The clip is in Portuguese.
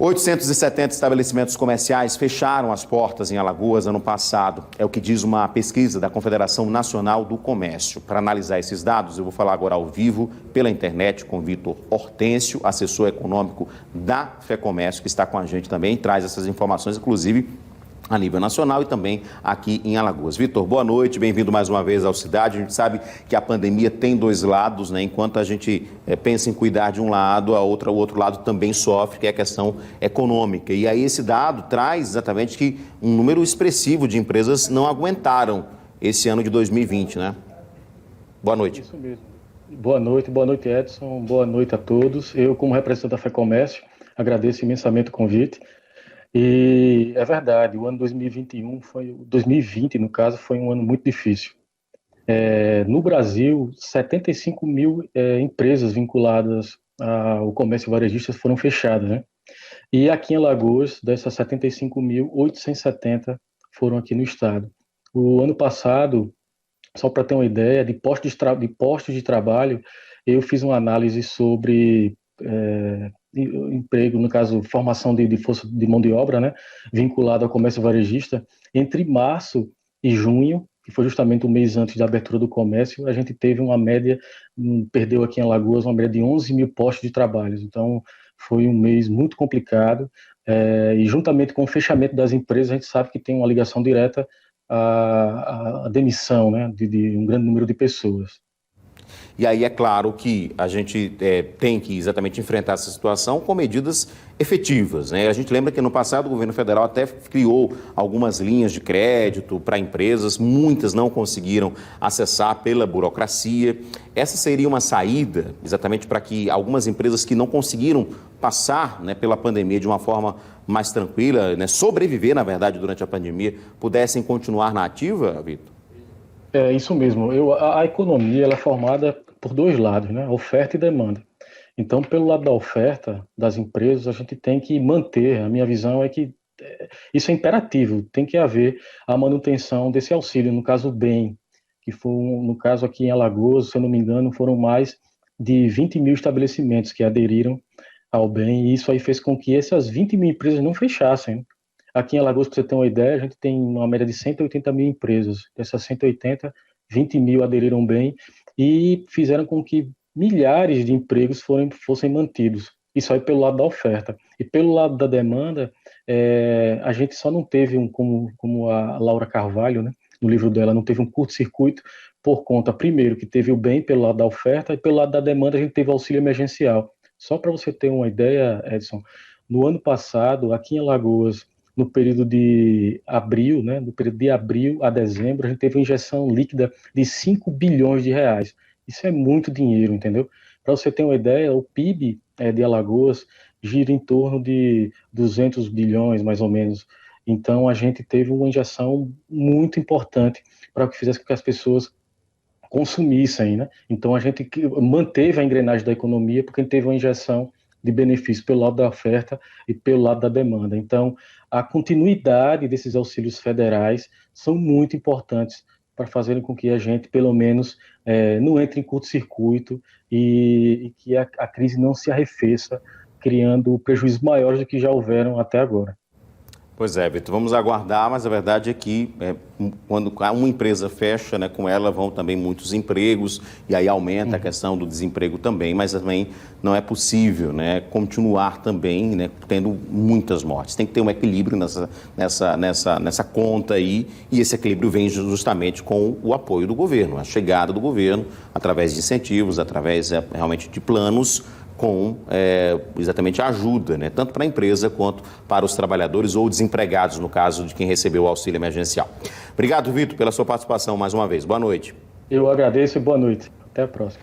870 estabelecimentos comerciais fecharam as portas em Alagoas ano passado. É o que diz uma pesquisa da Confederação Nacional do Comércio. Para analisar esses dados, eu vou falar agora ao vivo, pela internet, com Vitor Hortêncio, assessor econômico da FEComércio, que está com a gente também, traz essas informações, inclusive a nível nacional e também aqui em Alagoas. Vitor, boa noite, bem-vindo mais uma vez ao Cidade. A gente sabe que a pandemia tem dois lados, né? Enquanto a gente pensa em cuidar de um lado, o outro lado também sofre, que é a questão econômica. E aí esse dado traz exatamente que um número expressivo de empresas não aguentaram esse ano de 2020, né? Boa noite. Isso mesmo. Boa noite, Edson. Boa noite a todos. Eu, como representante da FEComércio, agradeço imensamente o convite. E é verdade, o ano 2020, no caso, foi um ano muito difícil. No Brasil, 75 mil empresas vinculadas ao comércio varejista foram fechadas, né? E aqui em Alagoas, dessas 75 mil, 870 foram aqui no estado. O ano passado, só para ter uma ideia, de postos de trabalho, eu fiz uma análise sobre emprego, no caso, formação de força de mão de obra, né, vinculada ao comércio varejista. Entre março e junho, que foi justamente o mês antes da abertura do comércio, a gente teve uma média, perdeu aqui em Alagoas, uma média de 11 mil postos de trabalho. Então, foi um mês muito complicado, e juntamente com o fechamento das empresas, a gente sabe que tem uma ligação direta à demissão, né, de um grande número de pessoas. E aí é claro que a gente tem que exatamente enfrentar essa situação com medidas efetivas, né? A gente lembra que no passado o governo federal até criou algumas linhas de crédito para empresas, muitas não conseguiram acessar pela burocracia. Essa seria uma saída exatamente para que algumas empresas que não conseguiram passar, né, pela pandemia de uma forma mais tranquila, né, sobreviver, na verdade, durante a pandemia, pudessem continuar na ativa, Vitor? É isso mesmo. A economia ela é formada por dois lados, né? Oferta e demanda. Então, pelo lado da oferta das empresas, a gente tem que manter. A minha visão é que isso é imperativo. Tem que haver a manutenção desse auxílio. No caso, o BEM, que foi, no caso aqui em Alagoas, se eu não me engano, foram mais de 20 mil estabelecimentos que aderiram ao BEM. E isso aí fez com que essas 20 mil empresas não fechassem. Aqui em Alagoas, para você ter uma ideia, a gente tem uma média de 180 mil empresas. Dessas 180, 20 mil aderiram bem e fizeram com que milhares de empregos fossem mantidos. Isso aí pelo lado da oferta. E pelo lado da demanda, a gente só não teve, como a Laura Carvalho, né, no livro dela, não teve um curto-circuito por conta, primeiro, que teve o bem pelo lado da oferta e pelo lado da demanda a gente teve o auxílio emergencial. Só para você ter uma ideia, Edson, no ano passado, aqui em Alagoas, no período de abril, né, no período de abril a dezembro, a gente teve uma injeção líquida de 5 bilhões de reais. Isso é muito dinheiro, entendeu? Para você ter uma ideia, o PIB de Alagoas gira em torno de 200 bilhões, mais ou menos. Então, a gente teve uma injeção muito importante para que fizesse com que as pessoas consumissem, né? Então, a gente manteve a engrenagem da economia porque a gente teve uma injeção de benefício pelo lado da oferta e pelo lado da demanda. Então, a continuidade desses auxílios federais são muito importantes para fazerem com que a gente, pelo menos, não entre em curto-circuito e que a crise não se arrefeça, criando prejuízos maiores do que já houveram até agora. Pois é, Vitor, vamos aguardar, mas a verdade é que quando uma empresa fecha, né, com ela vão também muitos empregos e aí aumenta a questão do desemprego também, mas também não é possível, né, continuar também, né, tendo muitas mortes. Tem que ter um equilíbrio nessa conta aí, e esse equilíbrio vem justamente com o apoio do governo, a chegada do governo através de incentivos, através realmente de planos com exatamente a ajuda, né, tanto para a empresa quanto para os trabalhadores ou desempregados, no caso de quem recebeu o auxílio emergencial. Obrigado, Vitor, pela sua participação mais uma vez. Boa noite. Eu agradeço e boa noite. Até a próxima.